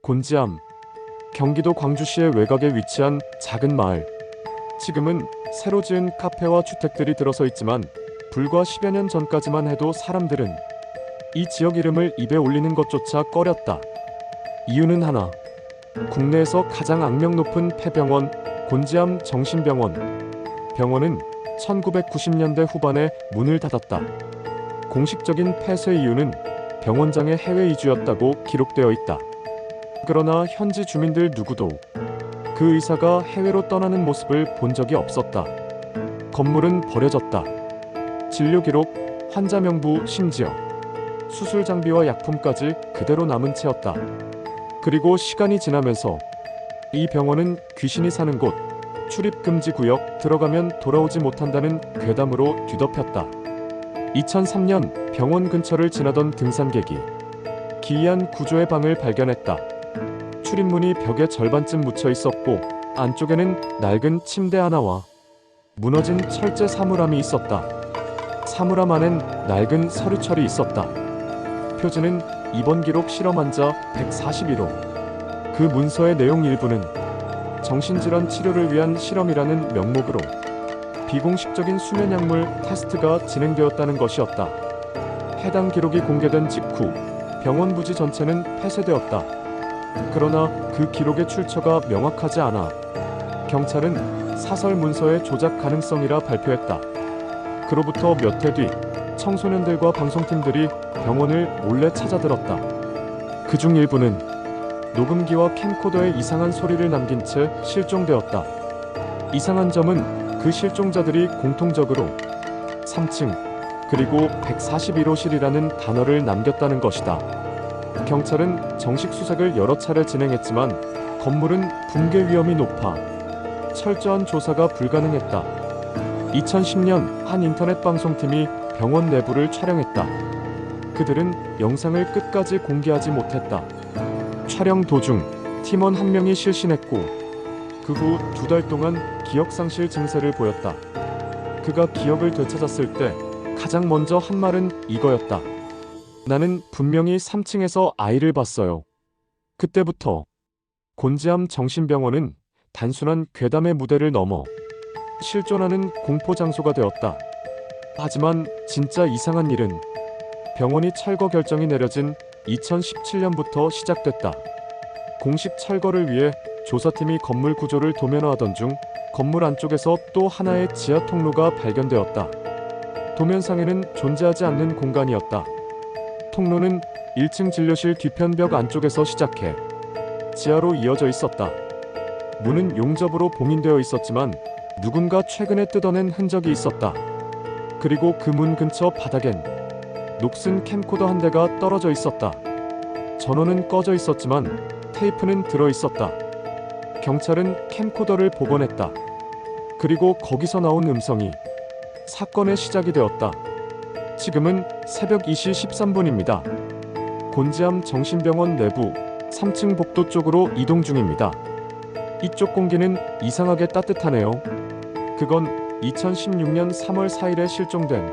곤지암, 경기도 광주시의 외곽에 위치한 작은 마을. 지금은 새로 지은 카페와 주택들이 들어서 있지만 불과 10여 년 전까지만 해도 사람들은 이 지역 이름을 입에 올리는 것조차 꺼렸다. 이유는 하나. 국내에서 가장 악명 높은 폐병원 곤지암 정신병원. 병원은 1990년대 후반에 문을 닫았다. 공식적인 폐쇄 이유는 병원장의 해외 이주였다고 기록되어 있다. 그러나 현지 주민들 누구도 그 의사가 해외로 떠나는 모습을 본 적이 없었다. 건물은 버려졌다. 진료 기록, 환자 명부, 심지어 수술 장비와 약품까지 그대로 남은 채였다. 그리고 시간이 지나면서 이 병원은 귀신이 사는 곳, 출입 금지 구역, 들어가면 돌아오지 못한다는 괴담으로 뒤덮였다. 2003년 병원 근처를 지나던 등산객이 기이한 구조의 방을 발견했다. 출입문이 벽에 절반쯤 묻혀 있었고 안쪽에는 낡은 침대 하나와 무너진 철제 사물함이 있었다. 사물함 안엔 낡은 서류철이 있었다. 표지는 입원 기록 실험 환자 141호. 그 문서의 내용 일부는 정신질환 치료를 위한 실험이라는 명목으로 비공식적인 수면약물 테스트가 진행되었다는 것이었다. 해당 기록이 공개된 직후 병원 부지 전체는 폐쇄되었다. 그러나 그 기록의 출처가 명확하지 않아 경찰은 사설 문서의 조작 가능성이라 발표했다. 그로부터 몇 해 뒤 청소년들과 방송팀들이 병원을 몰래 찾아들었다. 그중 일부는 녹음기와 캠코더에 이상한 소리를 남긴 채 실종되었다. 이상한 점은 그 실종자들이 공통적으로 3층 그리고 141호실이라는 단어를 남겼다는 것이다. 경찰은 정식 수색을 여러 차례 진행했지만 건물은 붕괴 위험이 높아 철저한 조사가 불가능했다. 2010년 한 인터넷 방송팀이 병원 내부를 촬영했다. 그들은 영상을 끝까지 공개하지 못했다. 촬영 도중 팀원 한 명이 실신했고 그 후 2달 동안 기억상실 증세를 보였다. 그가 기억을 되찾았을 때 가장 먼저 한 말은 이거였다. 나는 분명히 3층에서 아이를 봤어요. 그때부터 곤지암 정신병원은 단순한 괴담의 무대를 넘어 실존하는 공포 장소가 되었다. 하지만 진짜 이상한 일은 병원이 철거 결정이 내려진 2017년부터 시작됐다. 공식 철거를 위해 조사팀이 건물 구조를 도면화하던 중 건물 안쪽에서 또 하나의 지하 통로가 발견되었다. 도면상에는 존재하지 않는 공간이었다. 통로는 1층 진료실 뒤편벽 안쪽에서 시작해 지하로 이어져 있었다. 문은 용접으로 봉인되어 있었지만 누군가 최근에 뜯어낸 흔적이 있었다. 그리고 그 문 근처 바닥엔 녹슨 캠코더 한 대가 떨어져 있었다. 전원은 꺼져 있었지만 테이프는 들어 있었다. 경찰은 캠코더를 복원했다. 그리고 거기서 나온 음성이 사건의 시작이 되었다. 지금은 새벽 2시 13분입니다. 곤지암 정신병원 내부 3층 복도 쪽으로 이동 중입니다. 이쪽 공기는 이상하게 따뜻하네요. 그건 2016년 3월 4일에 실종된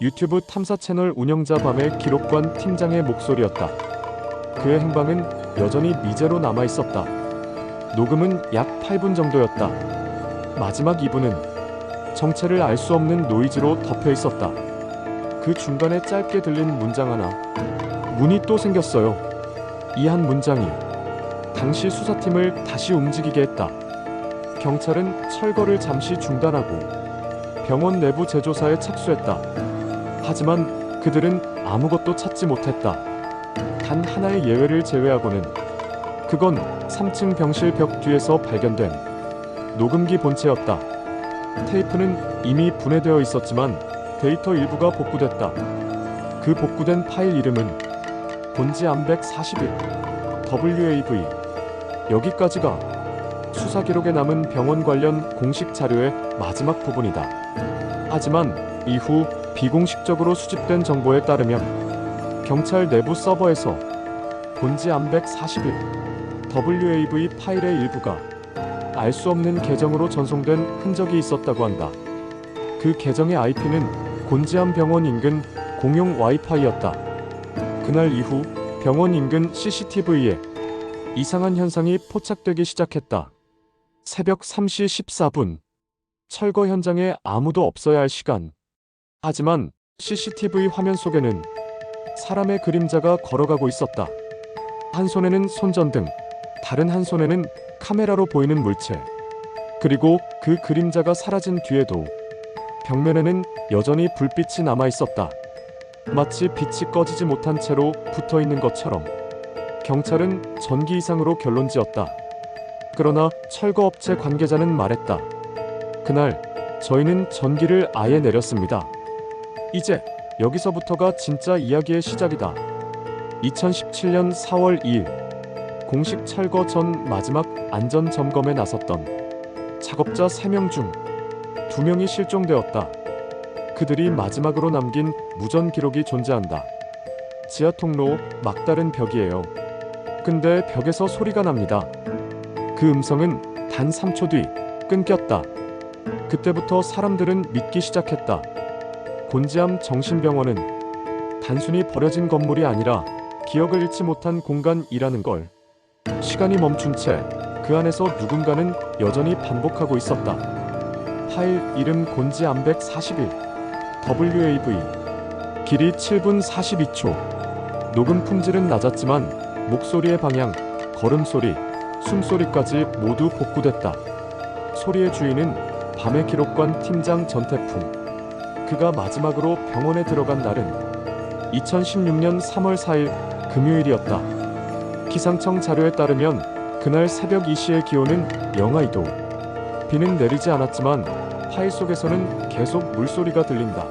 유튜브 탐사 채널 운영자 밤의 기록관 팀장의 목소리였다. 그의 행방은 여전히 미제로 남아 있었다. 녹음은 약 8분 정도였다. 마지막 2분은 정체를 알 수 없는 노이즈로 덮여 있었다. 그 중간에 짧게 들린 문장 하나. 문이 또 생겼어요. 이 한 문장이 당시 수사팀을 다시 움직이게 했다. 경찰은 철거를 잠시 중단하고 병원 내부 재조사에 착수했다. 하지만 그들은 아무것도 찾지 못했다. 단 하나의 예외를 제외하고는 그건 3층 병실 벽 뒤에서 발견된 녹음기 본체였다. 테이프는 이미 분해되어 있었지만 데이터 일부가 복구됐다. 그 복구된 파일 이름은 곤지암 141 WAV. 여기까지가 수사 기록에 남은 병원 관련 공식 자료의 마지막 부분이다. 하지만 이후 비공식적으로 수집된 정보에 따르면 경찰 내부 서버에서 곤지암 141 WAV 파일의 일부가 알 수 없는 계정으로 전송된 흔적이 있었다고 한다. 그 계정의 IP는 곤지암 병원 인근 공용 와이파이였다. 그날 이후 병원 인근 CCTV에 이상한 현상이 포착되기 시작했다. 새벽 3시 14분. 철거 현장에 아무도 없어야 할 시간. 하지만 CCTV 화면 속에는 사람의 그림자가 걸어가고 있었다. 한 손에는 손전등, 다른 한 손에는 카메라로 보이는 물체. 그리고 그 그림자가 사라진 뒤에도 벽면에는 여전히 불빛이 남아 있었다. 마치 빛이 꺼지지 못한 채로 붙어 있는 것처럼. 경찰은 전기 이상으로 결론지었다. 그러나 철거업체 관계자는 말했다. 그날 저희는 전기를 아예 내렸습니다. 이제 여기서부터가 진짜 이야기의 시작이다. 2017년 4월 2일 공식 철거 전 마지막 안전 점검에 나섰던 작업자 3명 중 2명이 실종되었다. 그들이 마지막으로 남긴 무전 기록이 존재한다. 지하 통로 막다른 벽이에요. 근데 벽에서 소리가 납니다. 그 음성은 단 3초 뒤 끊겼다. 그때부터 사람들은 믿기 시작했다. 곤지암 정신병원은 단순히 버려진 건물이 아니라 기억을 잃지 못한 공간이라는 걸. 시간이 멈춘 채 그 안에서 누군가는 여전히 반복하고 있었다. 파일 이름 곤지암 141 WAV 길이 7분 42초. 녹음 품질은 낮았지만 목소리의 방향, 걸음소리, 숨소리까지 모두 복구됐다. 소리의 주인은 밤의 기록관 팀장 전태풍. 그가 마지막으로 병원에 들어간 날은 2016년 3월 4일 금요일이었다. 기상청 자료에 따르면 그날 새벽 2시의 기온은 영하 2도. 비는 내리지 않았지만 파일 속에서는 계속 물소리가 들린다.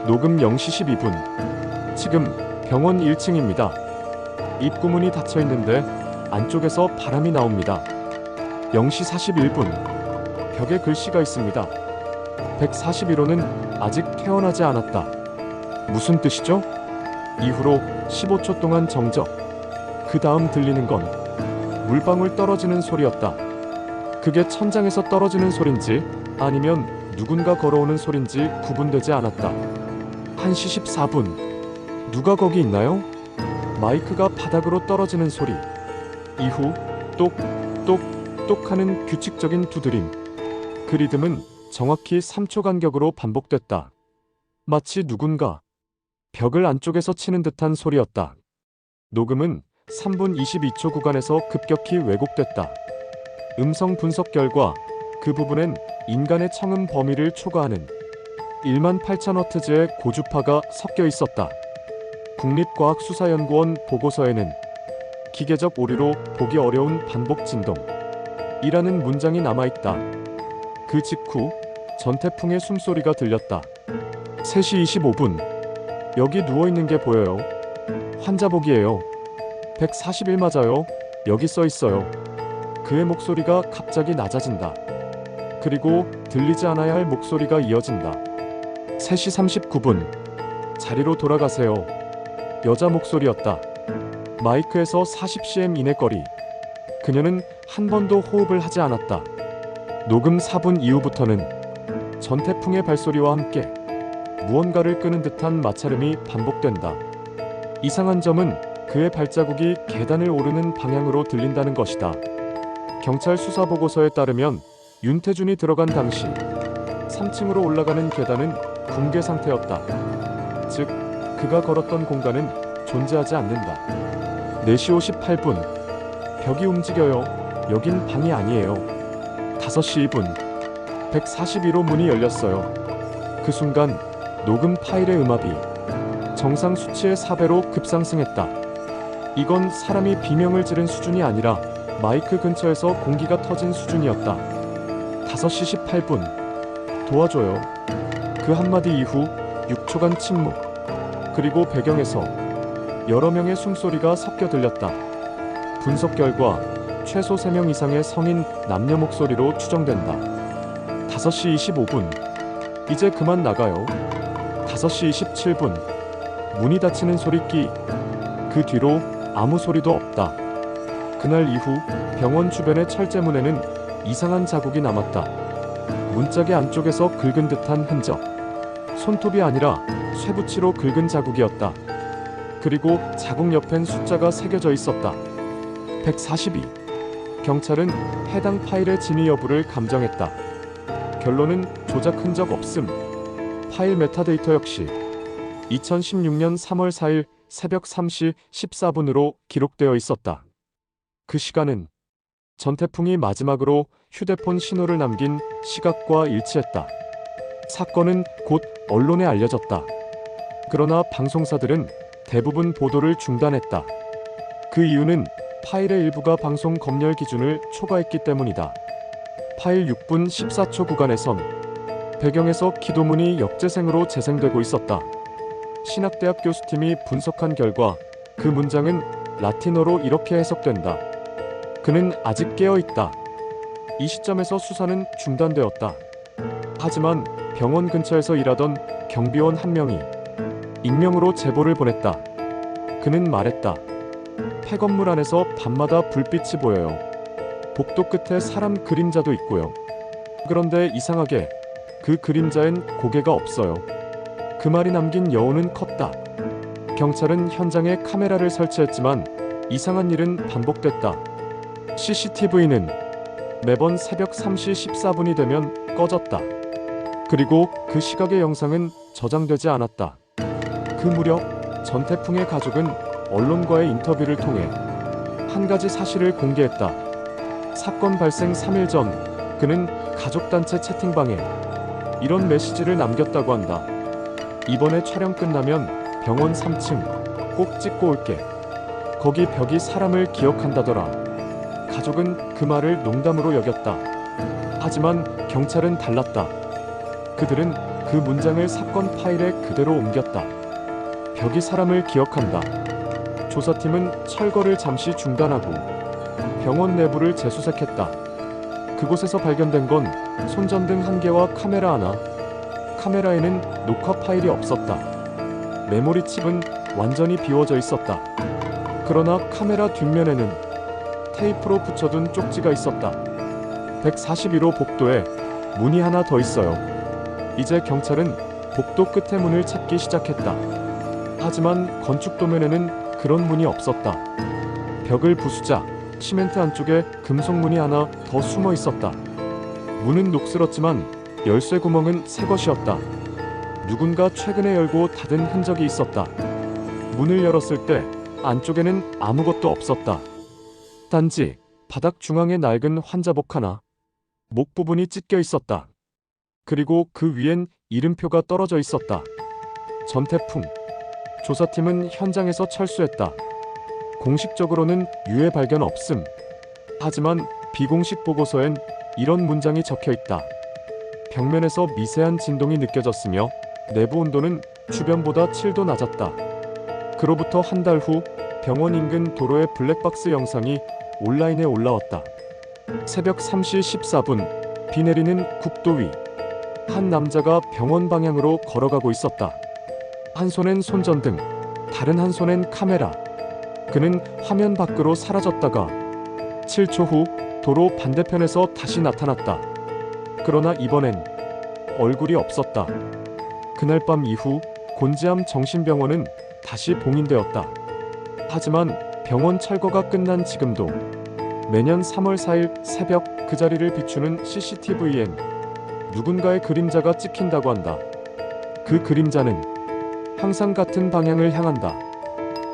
녹음 0시 12분. 지금 병원 1층입니다. 입구문이 닫혀 있는데 안쪽에서 바람이 나옵니다. 0시 41분. 벽에 글씨가 있습니다. 141호는 아직 태어나지 않았다. 무슨 뜻이죠? 이후로 15초 동안 정적. 그 다음 들리는 건 물방울 떨어지는 소리였다. 그게 천장에서 떨어지는 소린지 아니면 누군가 걸어오는 소린지 구분되지 않았다. 1시 14분. 누가 거기 있나요? 마이크가 바닥으로 떨어지는 소리. 이후 똑똑똑 하는 규칙적인 두드림. 그 리듬은 정확히 3초 간격으로 반복됐다. 마치 누군가 벽을 안쪽에서 치는 듯한 소리였다. 녹음은 3분 22초 구간에서 급격히 왜곡됐다. 음성 분석 결과 그 부분엔 인간의 청음 범위를 초과하는 18,000Hz의 고주파가 섞여 있었다. 국립과학수사연구원 보고서에는 기계적 오류로 보기 어려운 반복 진동이라는 문장이 남아있다. 그 직후 전태풍의 숨소리가 들렸다. 3시 25분. 여기 누워있는 게 보여요. 환자복이에요. 141 맞아요. 여기 써있어요. 그의 목소리가 갑자기 낮아진다. 그리고 들리지 않아야 할 목소리가 이어진다. 3시 39분. 자리로 돌아가세요. 여자 목소리였다. 마이크에서 40cm 이내 거리. 그녀는 한 번도 호흡을 하지 않았다. 녹음 4분 이후부터는 전태풍의 발소리와 함께 무언가를 끄는 듯한 마찰음이 반복된다. 이상한 점은 그의 발자국이 계단을 오르는 방향으로 들린다는 것이다. 경찰 수사 보고서에 따르면 윤태준이 들어간 당시 3층으로 올라가는 계단은 붕괴 상태였다. 즉, 그가 걸었던 공간은 존재하지 않는다. 4시 58분. 벽이 움직여요. 여긴 방이 아니에요. 5시 2분. 141호 문이 열렸어요. 그 순간 녹음 파일의 음압이 정상 수치의 4배로 급상승했다. 이건 사람이 비명을 지른 수준이 아니라 마이크 근처에서 공기가 터진 수준이었다. 5시 18분. 도와줘요. 그 한마디 이후 6초간 침묵. 그리고 배경에서 여러 명의 숨소리가 섞여 들렸다. 분석 결과 최소 3명 이상의 성인 남녀 목소리로 추정된다. 5시 25분. 이제 그만 나가요. 5시 27분. 문이 닫히는 소리끼. 그 뒤로 아무 소리도 없다. 그날 이후 병원 주변의 철제문에는 이상한 자국이 남았다. 문짝의 안쪽에서 긁은 듯한 흔적. 손톱이 아니라 쇠붙이로 긁은 자국이었다. 그리고 자국 옆엔 숫자가 새겨져 있었다. 142. 경찰은 해당 파일의 진위 여부를 감정했다. 결론은 조작 흔적 없음. 파일 메타데이터 역시 2016년 3월 4일 새벽 3시 14분으로 기록되어 있었다. 그 시간은 전태풍이 마지막으로 휴대폰 신호를 남긴 시각과 일치했다. 사건은 곧 언론에 알려졌다. 그러나 방송사들은 대부분 보도를 중단했다. 그 이유는 파일의 일부가 방송 검열 기준을 초과했기 때문이다. 파일 6분 14초 구간에선 배경에서 기도문이 역재생으로 재생되고 있었다. 신학대학 교수팀이 분석한 결과 그 문장은 라틴어로 이렇게 해석된다. 그는 아직 깨어있다. 이 시점에서 수사는 중단되었다. 하지만 병원 근처에서 일하던 경비원 한 명이 익명으로 제보를 보냈다. 그는 말했다. 폐건물 안에서 밤마다 불빛이 보여요. 복도 끝에 사람 그림자도 있고요. 그런데 이상하게 그 그림자엔 고개가 없어요. 그 말이 남긴 여운은 컸다. 경찰은 현장에 카메라를 설치했지만 이상한 일은 반복됐다. CCTV는 매번 새벽 3시 14분이 되면 꺼졌다. 그리고 그 시각의 영상은 저장되지 않았다. 그 무렵 전태풍의 가족은 언론과의 인터뷰를 통해 한 가지 사실을 공개했다. 사건 발생 3일 전 그는 가족단체 채팅방에 이런 메시지를 남겼다고 한다. 이번에 촬영 끝나면 병원 3층 꼭 찍고 올게. 거기 벽이 사람을 기억한다더라. 가족은 그 말을 농담으로 여겼다. 하지만 경찰은 달랐다. 그들은 그 문장을 사건 파일에 그대로 옮겼다. 벽이 사람을 기억한다. 조사팀은 철거를 잠시 중단하고 병원 내부를 재수색했다. 그곳에서 발견된 건 손전등 1개와 카메라 하나. 카메라에는 녹화 파일이 없었다. 메모리 칩은 완전히 비워져 있었다. 그러나 카메라 뒷면에는 테이프로 붙여둔 쪽지가 있었다. 141호 복도에 문이 하나 더 있어요. 이제 경찰은 복도 끝의 문을 찾기 시작했다. 하지만 건축 도면에는 그런 문이 없었다. 벽을 부수자 시멘트 안쪽에 금속 문이 하나 더 숨어 있었다. 문은 녹슬었지만 열쇠 구멍은 새 것이었다. 누군가 최근에 열고 닫은 흔적이 있었다. 문을 열었을 때 안쪽에는 아무것도 없었다. 단지 바닥 중앙에 낡은 환자복 하나, 목 부분이 찢겨 있었다. 그리고 그 위엔 이름표가 떨어져 있었다. 전태풍. 조사팀은 현장에서 철수했다. 공식적으로는 유해 발견 없음. 하지만 비공식 보고서엔 이런 문장이 적혀 있다. 벽면에서 미세한 진동이 느껴졌으며 내부 온도는 주변보다 7도 낮았다. 그로부터 한 달 후 병원 인근 도로의 블랙박스 영상이 온라인에 올라왔다. 새벽 3시 14분 비 내리는 국도 위. 한 남자가 병원 방향으로 걸어가고 있었다. 한 손엔 손전등, 다른 한 손엔 카메라. 그는 화면 밖으로 사라졌다가 7초 후 도로 반대편에서 다시 나타났다. 그러나 이번엔 얼굴이 없었다. 그날 밤 이후 곤지암 정신병원은 다시 봉인되었다. 하지만 병원 철거가 끝난 지금도 매년 3월 4일 새벽 그 자리를 비추는 CCTV엔 누군가의 그림자가 찍힌다고 한다. 그 그림자는 항상 같은 방향을 향한다.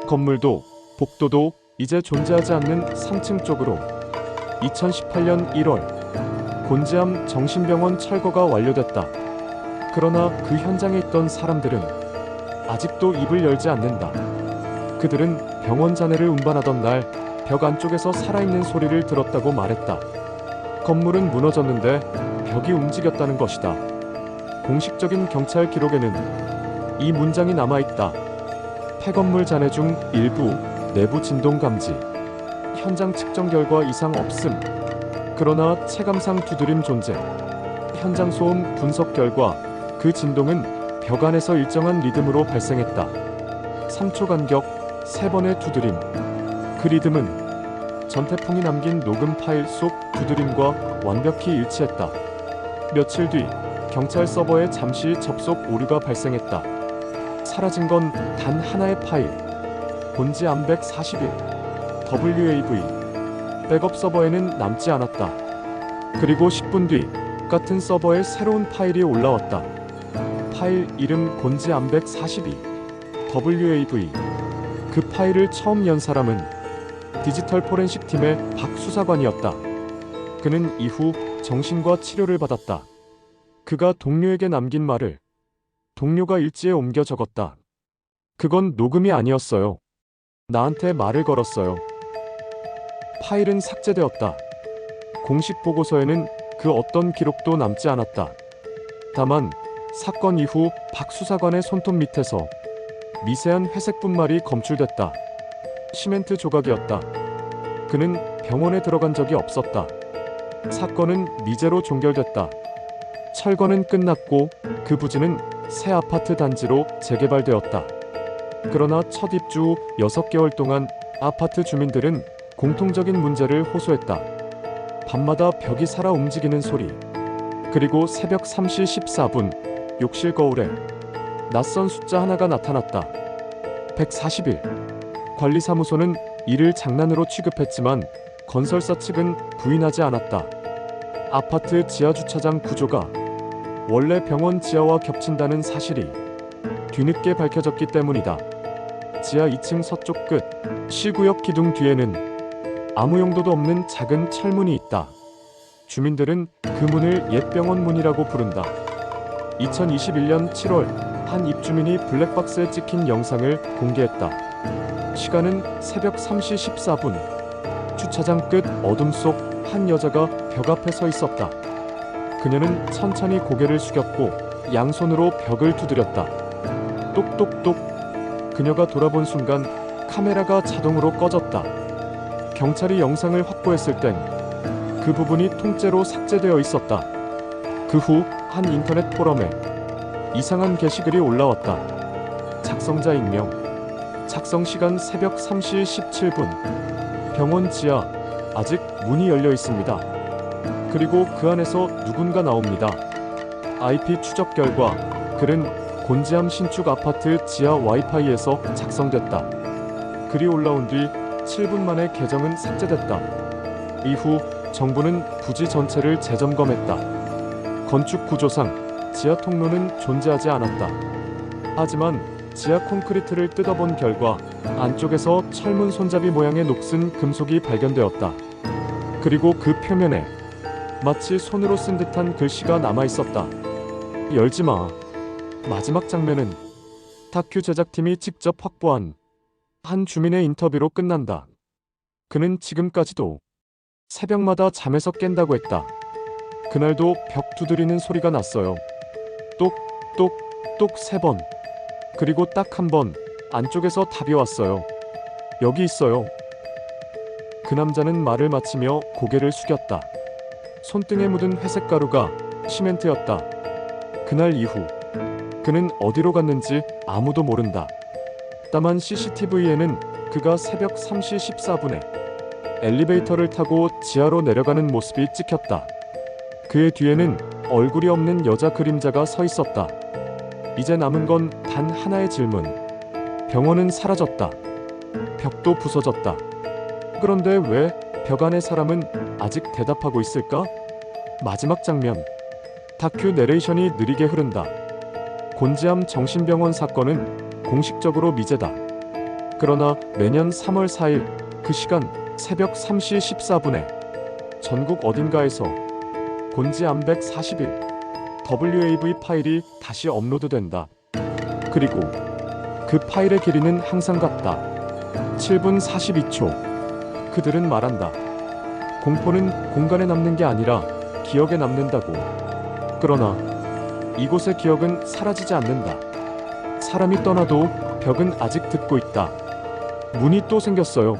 건물도 복도도 이제 존재하지 않는 3층 쪽으로. 2018년 1월 곤지암 정신병원 철거가 완료됐다. 그러나 그 현장에 있던 사람들은 아직도 입을 열지 않는다. 그들은 병원 잔해를 운반하던 날 벽 안쪽에서 살아있는 소리를 들었다고 말했다. 건물은 무너졌는데 벽이 움직였다는 것이다. 공식적인 경찰 기록에는 이 문장이 남아있다. 폐건물 잔해 중 일부 내부 진동 감지. 현장 측정 결과 이상 없음. 그러나 체감상 두드림 존재. 현장 소음 분석 결과 그 진동은 벽 안에서 일정한 리듬으로 발생했다. 3초 간격 3번의 두드림. 그 리듬은 전태풍이 남긴 녹음 파일 속 두드림과 완벽히 일치했다. 며칠 뒤 경찰 서버에 잠시 접속 오류가 발생했다. 사라진 건 단 하나의 파일. 곤지암 141 WAV 백업 서버에는 남지 않았다. 그리고 10분 뒤 같은 서버에 새로운 파일이 올라왔다. 파일 이름 곤지암백 42 WAV. 그 파일을 처음 연 사람은 디지털 포렌식 팀의 박 수사관이었다. 그는 이후 정신과 치료를 받았다. 그가 동료에게 남긴 말을 동료가 일지에 옮겨 적었다. 그건 녹음이 아니었어요. 나한테 말을 걸었어요. 파일은 삭제되었다. 공식 보고서에는 그 어떤 기록도 남지 않았다. 다만 사건 이후 박 수사관의 손톱 밑에서 미세한 회색 분말이 검출됐다. 시멘트 조각이었다. 그는 병원에 들어간 적이 없었다. 사건은 미제로 종결됐다. 철거는 끝났고 그 부지는 새 아파트 단지로 재개발되었다. 그러나 첫 입주 후 6개월 동안 아파트 주민들은 공통적인 문제를 호소했다. 밤마다 벽이 살아 움직이는 소리, 그리고 새벽 3시 14분 욕실 거울에 낯선 숫자 하나가 나타났다. 141. 관리사무소는 이를 장난으로 취급했지만 건설사 측은 부인하지 않았다. 아파트 지하주차장 구조가 원래 병원 지하와 겹친다는 사실이 뒤늦게 밝혀졌기 때문이다. 지하 2층 서쪽 끝 C구역 기둥 뒤에는 아무 용도도 없는 작은 철문이 있다. 주민들은 그 문을 옛 병원 문이라고 부른다. 2021년 7월 한 입주민이 블랙박스에 찍힌 영상을 공개했다. 시간은 새벽 3시 14분. 주차장 끝 어둠 속 한 여자가 벽 앞에 서 있었다. 그녀는 천천히 고개를 숙였고 양손으로 벽을 두드렸다. 똑똑똑. 그녀가 돌아본 순간 카메라가 자동으로 꺼졌다. 경찰이 영상을 확보했을 땐 그 부분이 통째로 삭제되어 있었다. 그 후 한 인터넷 포럼에 이상한 게시글이 올라왔다. 작성자 익명. 작성 시간 새벽 3시 17분. 병원 지하 아직 문이 열려 있습니다. 그리고 그 안에서 누군가 나옵니다. IP 추적 결과 글은 곤지암 신축 아파트 지하 와이파이에서 작성됐다. 글이 올라온 뒤 7분 만에 계정은 삭제됐다. 이후 정부는 부지 전체를 재점검했다. 건축 구조상 지하 통로는 존재하지 않았다. 하지만 지하 콘크리트를 뜯어본 결과 안쪽에서 철문 손잡이 모양의 녹슨 금속이 발견되었다. 그리고 그 표면에 마치 손으로 쓴 듯한 글씨가 남아 있었다. 열지 마. 마지막 장면은 다큐 제작팀이 직접 확보한 한 주민의 인터뷰로 끝난다. 그는 지금까지도 새벽마다 잠에서 깬다고 했다. 그날도 벽 두드리는 소리가 났어요. 똑똑똑 3번. 그리고 딱 한 번 안쪽에서 답이 왔어요. 여기 있어요. 그 남자는 말을 마치며 고개를 숙였다. 손등에 묻은 회색 가루가 시멘트였다. 그날 이후 그는 어디로 갔는지 아무도 모른다. 다만 CCTV에는 그가 새벽 3시 14분에 엘리베이터를 타고 지하로 내려가는 모습이 찍혔다. 그의 뒤에는 얼굴이 없는 여자 그림자가 서 있었다. 이제 남은 건 단 하나의 질문. 병원은 사라졌다. 벽도 부서졌다. 그런데 왜 벽 안의 사람은 아직 대답하고 있을까? 마지막 장면. 다큐 내레이션이 느리게 흐른다. 곤지암 정신병원 사건은 공식적으로 미제다. 그러나 매년 3월 4일 그 시간 새벽 3시 14분에 전국 어딘가에서 곤지암백 41 WAV 파일이 다시 업로드된다. 그리고 그 파일의 길이는 항상 같다. 7분 42초. 그들은 말한다. 공포는 공간에 남는 게 아니라 기억에 남는다고. 그러나 이곳의 기억은 사라지지 않는다. 사람이 떠나도 벽은 아직 듣고 있다. 문이 또 생겼어요.